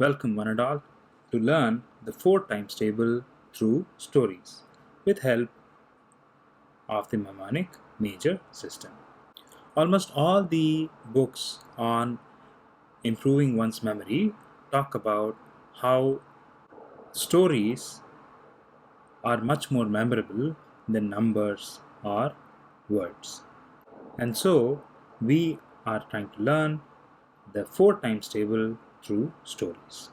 Welcome one and all to learn the 4 times table through stories with help of the mnemonic major system. Almost all the books on improving one's memory talk about how stories are much more memorable than numbers or words. And so we are trying to learn the 4 times table through stories.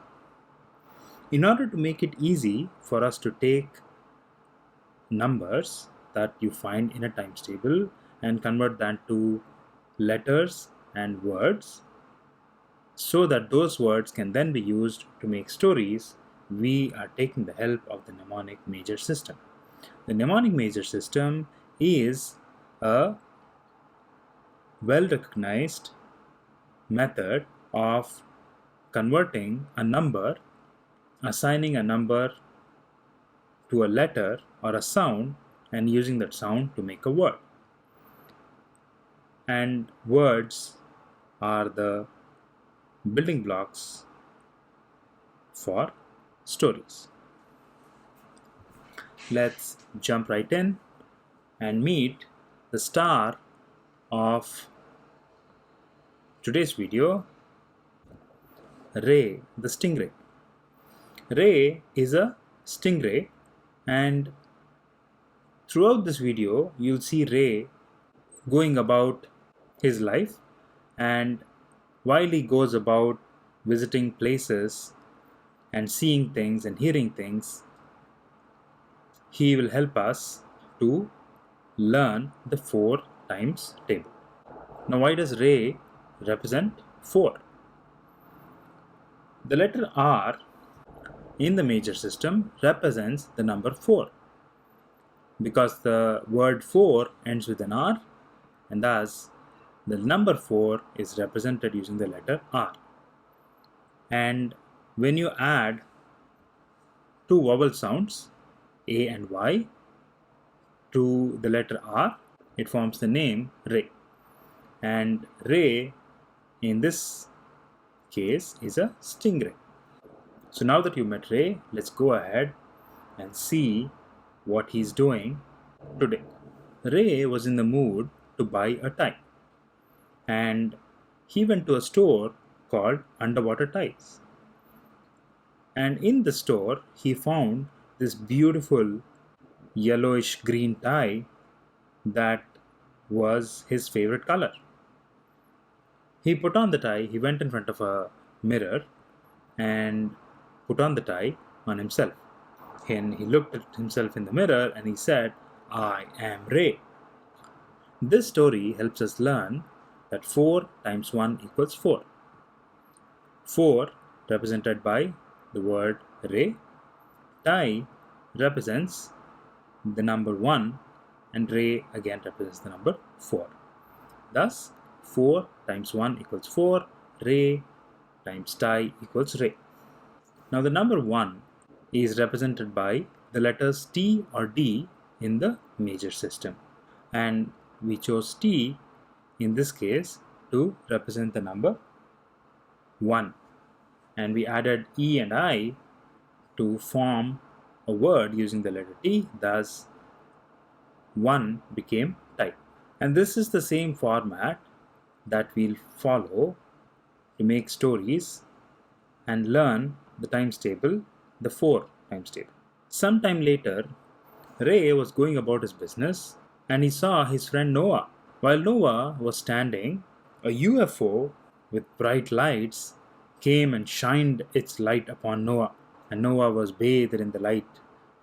In order to make it easy for us to take numbers that you find in a times table and convert that to letters and words so that those words can then be used to make stories, we are taking the help of the mnemonic major system. The mnemonic major system is a well-recognized method of converting a number, assigning a number to a letter or a sound, and using that sound to make a word. And words are the building blocks for stories. Let's jump right in and meet the star of today's video, Ray the stingray. Ray is a stingray, and throughout this video you'll see Ray going about his life, and while he goes about visiting places and seeing things and hearing things, he will help us to learn the 4 times table. Now, why does Ray represent 4? The letter R in the major system represents the number 4 because the word 4 ends with an R, and thus the number 4 is represented using the letter R. And when you add 2 vowel sounds, A and Y, to the letter R, it forms the name Ray. And Ray in this case is a stingray. So now that you met Ray, let's go ahead and see what he's doing today. Ray was in the mood to buy a tie, and he went to a store called Underwater Ties. And in the store, he found this beautiful yellowish green tie that was his favorite color. He put on the tie, he went in front of a mirror and put on the tie on himself. And he looked at himself in the mirror and he said, "I am Ray." This story helps us learn that 4 times 1 equals 4. 4 represented by the word Ray. Tie represents the number 1, and Ray again represents the number 4. Thus, 4 times 1 equals 4. Ray times tie equals Ray. Now the number 1 is represented by the letters T or D in the major system. And we chose T in this case to represent the number 1. And we added E and I to form a word using the letter T. Thus, 1 became tie. And this is the same format that we'll follow to make stories and learn the times table, the 4 times table. Sometime later, Ray was going about his business and he saw his friend Noah. While Noah was standing, a UFO with bright lights came and shined its light upon Noah, and Noah was bathed in the light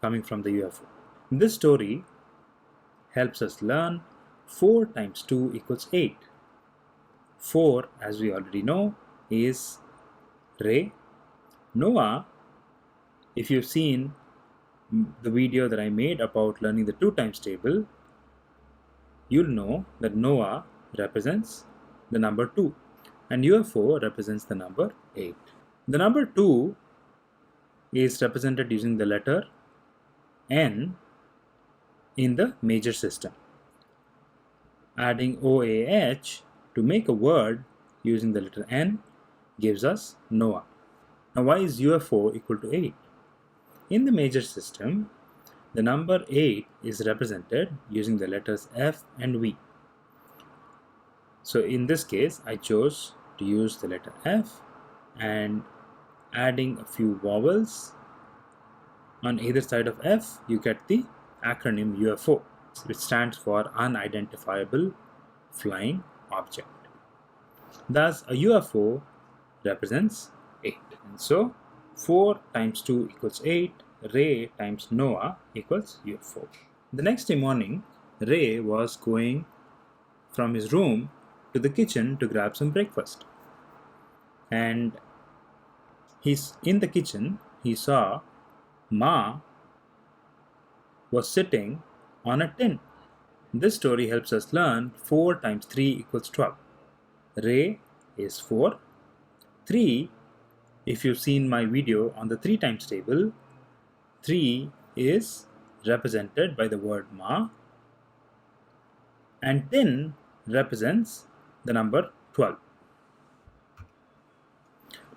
coming from the UFO. This story helps us learn 4 times 2 equals 8. 4, as we already know, is Ray. Noah, if you've seen the video that I made about learning the 2 times table, you'll know that Noah represents the number 2 and UFO represents the number 8. The number 2 is represented using the letter N in the major system. Adding OAH to make a word using the letter N gives us Noah. Now why is UFO equal to 8? In the major system, the number 8 is represented using the letters F and V. So in this case, I chose to use the letter F and adding a few vowels on either side of F, you get the acronym UFO, which stands for Unidentifiable Flying Object. Thus, a UFO represents 8. And so, 4 times 2 equals 8. Ray times NOAH equals UFO. The next morning, Ray was going from his room to the kitchen to grab some breakfast. And he's in the kitchen, he saw Ma was sitting on a tin. This story helps us learn 4 times 3 equals 12. Ray is 4. 3, if you've seen my video on the 3 times table, 3 is represented by the word Ma, and tin represents the number 12.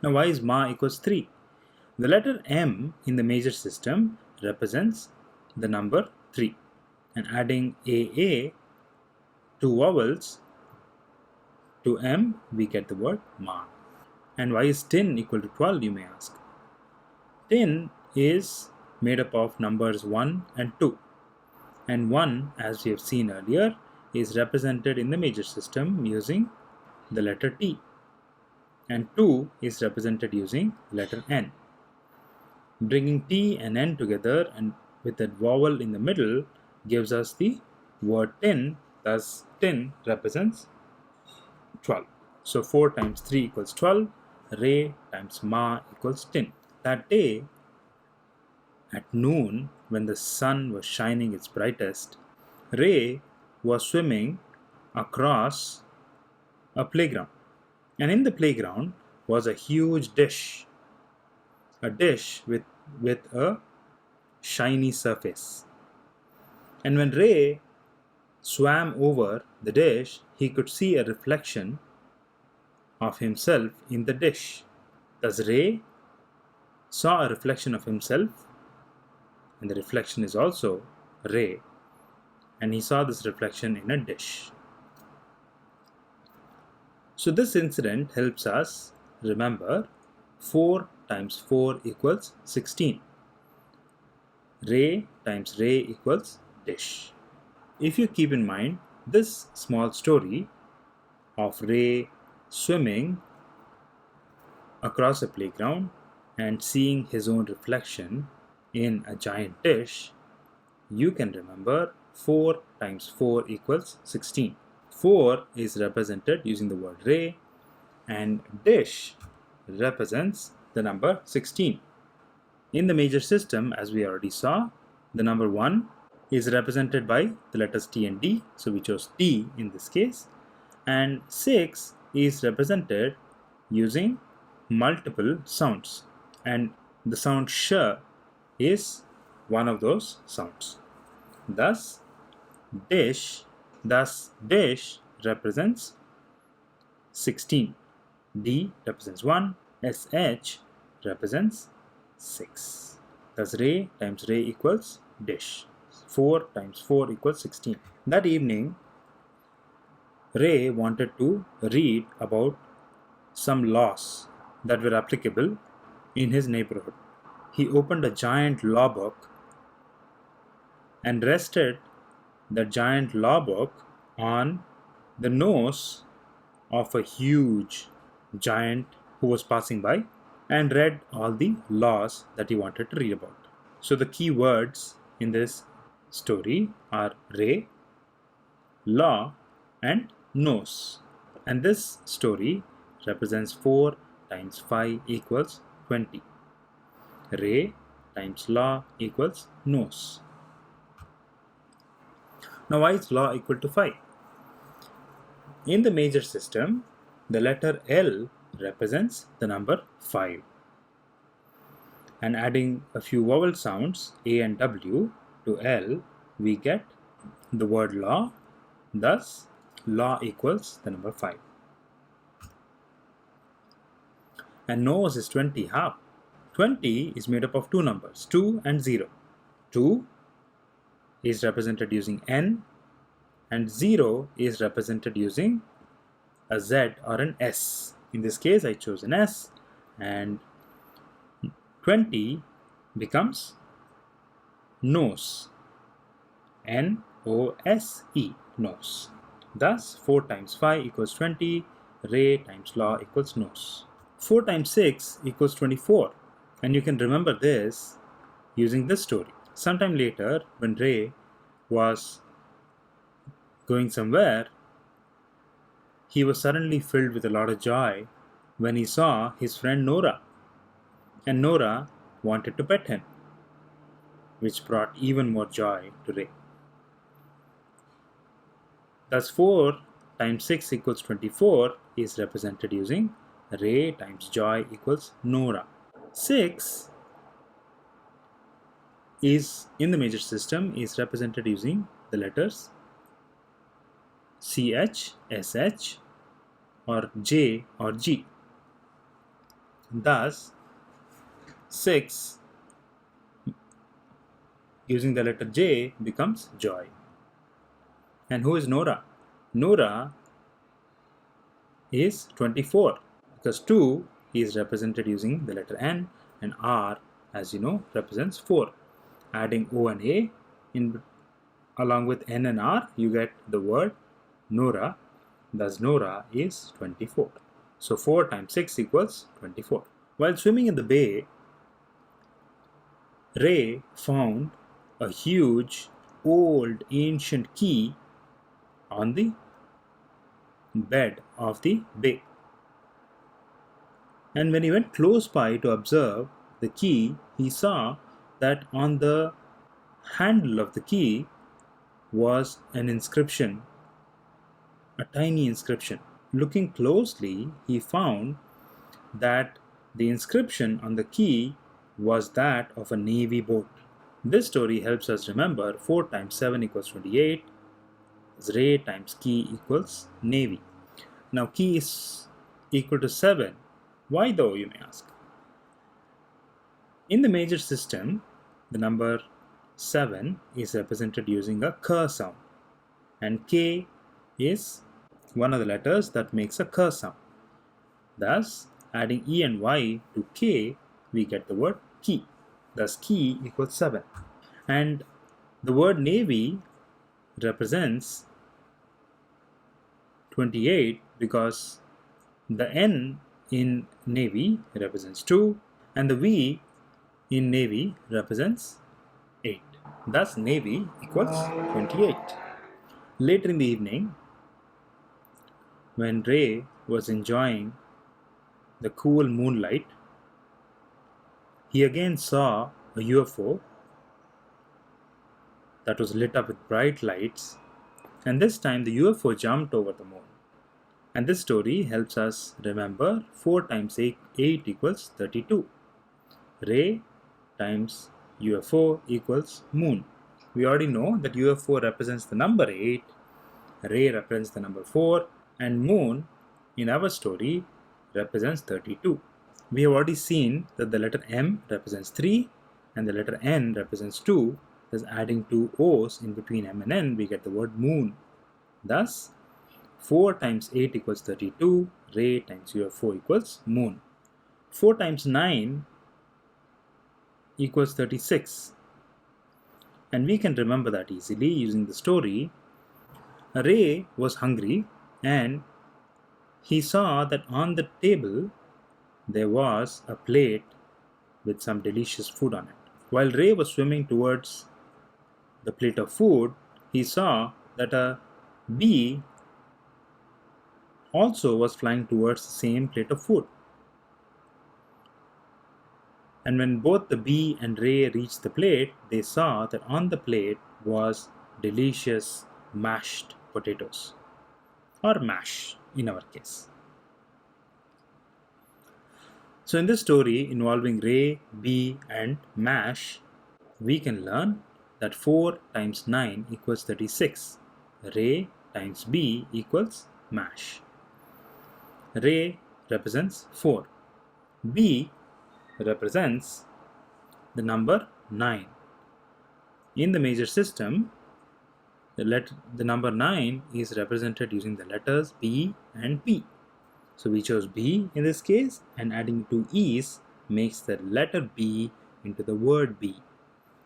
Now why is Ma equals 3? The letter M in the major system represents the number 3, and adding AA, 2 vowels, to M, we get the word Ma. And why is tin equal to 12, you may ask? Tin is made up of numbers 1 and 2, and 1, as we have seen earlier, is represented in the major system using the letter T, and 2 is represented using the letter N. Bringing T and N together and with that vowel in the middle gives us the word tin. Thus, tin represents 12. So 4 times 3 equals 12. Ray times Ma equals tin. That day, at noon, when the sun was shining its brightest, Ray was swimming across a playground. And in the playground was a huge dish. A dish with a shiny surface. And when Ray swam over the dish, he could see a reflection of himself in the dish. Thus Ray saw a reflection of himself, and the reflection is also Ray, and he saw this reflection in a dish. So this incident helps us remember 4 times 4 equals 16. Ray times Ray equals dish. If you keep in mind this small story of Ray swimming across a playground and seeing his own reflection in a giant dish, you can remember 4 times 4 equals 16. 4 is represented using the word Ray, and dish represents the number 16. In the major system, as we already saw, the number 1 is represented by the letters T and D, so we chose T in this case, and 6 is represented using multiple sounds, and the sound sh is one of those sounds. Thus dish represents 16, D represents 1, SH represents 6. Thus Ray times Ray equals dish. 4 times 4 equals 16. That evening, Ray wanted to read about some laws that were applicable in his neighborhood. He opened a giant law book and rested the giant law book on the nose of a huge giant who was passing by, and read all the laws that he wanted to read about. So the key words in this story are Ray, law, and nose. And this story represents 4 times 5 equals 20. Ray times law equals nose. Now why is law equal to 5? In the major system, the letter L represents the number 5. And adding a few vowel sounds A and W to L, we get the word law. Thus, law equals the number 5. And nose is 20. How? 20 is made up of two numbers, 2 and 0. 2 is represented using N and 0 is represented using a Z or an S. In this case, I chose an S, and 20 becomes nose. N-O-S-E, nose. Thus, 4 times 5 equals 20, Ray times law equals nose. 4 times 6 equals 24, and you can remember this using this story. Sometime later, when Ray was going somewhere, he was suddenly filled with a lot of joy when he saw his friend Nora, and Nora wanted to pet him, which brought even more joy to Ray. Thus 4 times 6 equals 24 is represented using Ray times joy equals Nora. 6 is in the major system is represented using the letters CH, SH, or J or G. Thus 6 using the letter J becomes joy. And who is Nora? Nora is 24, because 2 is represented using the letter N, and R, as you know, represents 4. Adding O and A along with N and R, you get the word Nora. Thus Nora is 24. So 4 times 6 equals 24. While swimming in the bay, Ray found a huge, old, ancient key on the bed of the bay. And when he went close by to observe the key, he saw that on the handle of the key was an inscription, a tiny inscription. Looking closely, he found that the inscription on the key was that of a navy boat. This story helps us remember 4 times 7 equals 28. Ray times key equals navy. Now key is equal to 7. Why though, you may ask? In the major system, the number 7 is represented using a k sound, and K is one of the letters that makes a k sound. Thus, adding E and Y to K, we get the word key. Thus, key equals 7. And the word navy represents 28 because the N in navy represents 2 and the V in navy represents 8. Thus navy equals 28. Later in the evening, when Ray was enjoying the cool moonlight, he again saw a UFO that was lit up with bright lights, and this time the UFO jumped over the moon. And this story helps us remember 4 times 8 equals 32. Ray times UFO equals moon. We already know that UFO represents the number 8, Ray represents the number 4, and moon in our story represents 32. We have already seen that the letter M represents 3 and the letter N represents 2. Thus adding 2 O's in between M and N, we get the word moon. Thus 4 times 8 equals 32, Ray times UFO equals moon. 4 times 9 equals 36. And we can remember that easily using the story. Ray was hungry and he saw that on the table there was a plate with some delicious food on it. While Ray was swimming towards the plate of food, he saw that a bee also was flying towards the same plate of food. And when both the bee and Ray reached the plate, they saw that on the plate was delicious mashed potatoes, or mash in our case. So in this story involving Ray, bee and mash, we can learn that 4 times 9 equals 36. Ray times bee equals mash. Ray represents 4. Bee represents the number 9. In the major system, the number 9 is represented using the letters B and P. So we chose B in this case, and adding two E's makes the letter B into the word B.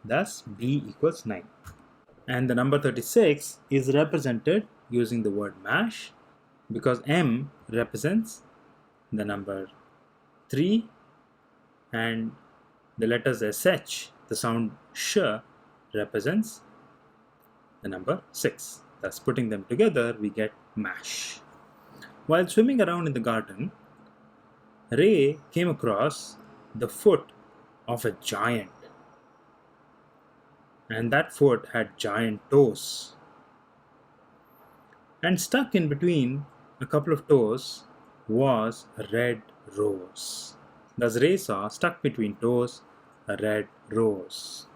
Thus, B equals 9. And the number 36 is represented using the word mash, because M represents the number 3 and the letters SH, the sound sh, represents the number 6. Thus, putting them together, we get mash. While swimming around in the garden, Ray came across the foot of a giant, and that foot had giant toes. And stuck in between a couple of toes was a red rose. Thus, Ray saw, stuck between toes, a red rose.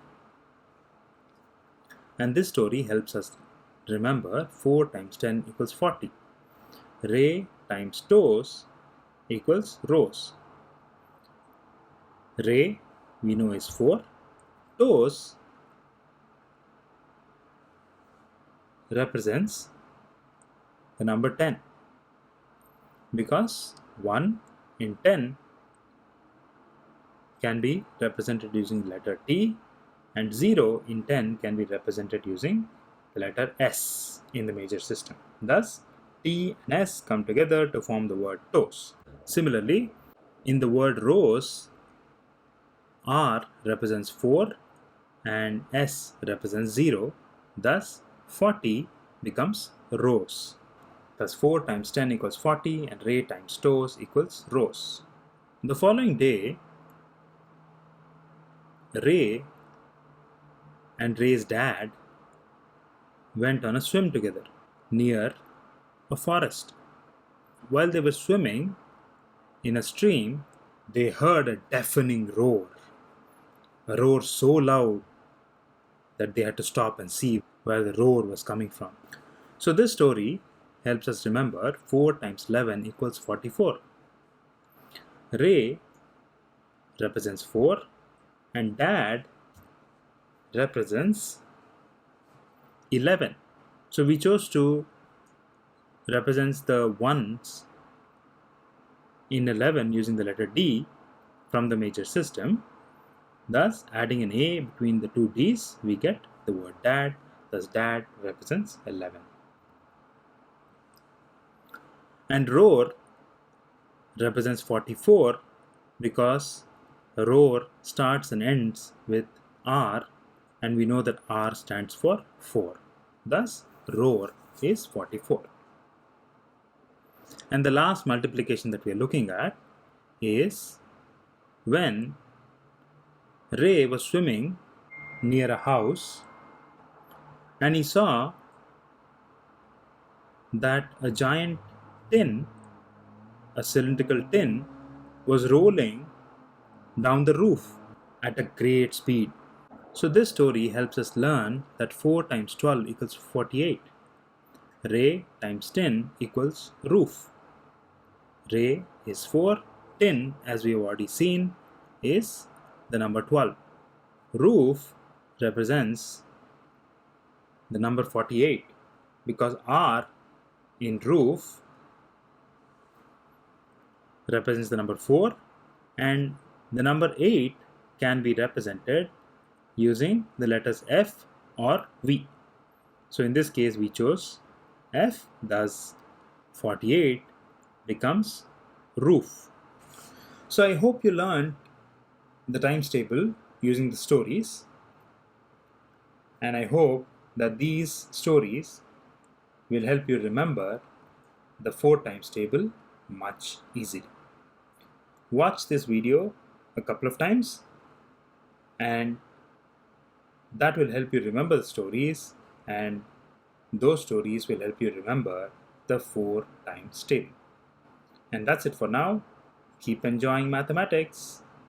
And this story helps us remember 4 times 10 equals 40. Ray times toes equals rose. Ray, we know, is 4. Toes represents the number 10, because 1 in 10 can be represented using the letter T, and 0 in 10 can be represented using the letter S in the major system. Thus, T and S come together to form the word toes. Similarly, in the word rose, R represents 4 and S represents 0. Thus, 40 becomes rose. Thus, 4 times 10 equals 40, and Ray times toes equals rose. The following day, Ray and Ray's dad went on a swim together near a forest. While they were swimming in a stream, they heard a deafening roar. A roar so loud that they had to stop and see where the roar was coming from. So this story helps us remember 4 times 11 equals 44. Ray represents 4 and Dad represents 11. So we chose to represent the ones in 11 using the letter D from the major system. Thus, adding an A between the two D's, we get the word dad. Thus, dad represents 11. And roar represents 44 because roar starts and ends with R, and we know that R stands for 4. Thus, roar is 44. And the last multiplication that we are looking at is when Ray was swimming near a house and he saw that a giant tin, a cylindrical tin, was rolling down the roof at a great speed. So this story helps us learn that 4 times 12 equals 48. Ray times tin equals roof. Ray is 4. Tin, as we have already seen, is the number 12. Roof represents the number 48 because R in roof represents the number 4, and the number 8 can be represented using the letters F or V. So in this case we chose F, thus 48 becomes roof. So I hope you learned the times table using the stories, and I hope that these stories will help you remember the 4 times table much easily. Watch this video a couple of times, and that will help you remember the stories, and those stories will help you remember the 4 times table. And that's it for now. Keep enjoying mathematics.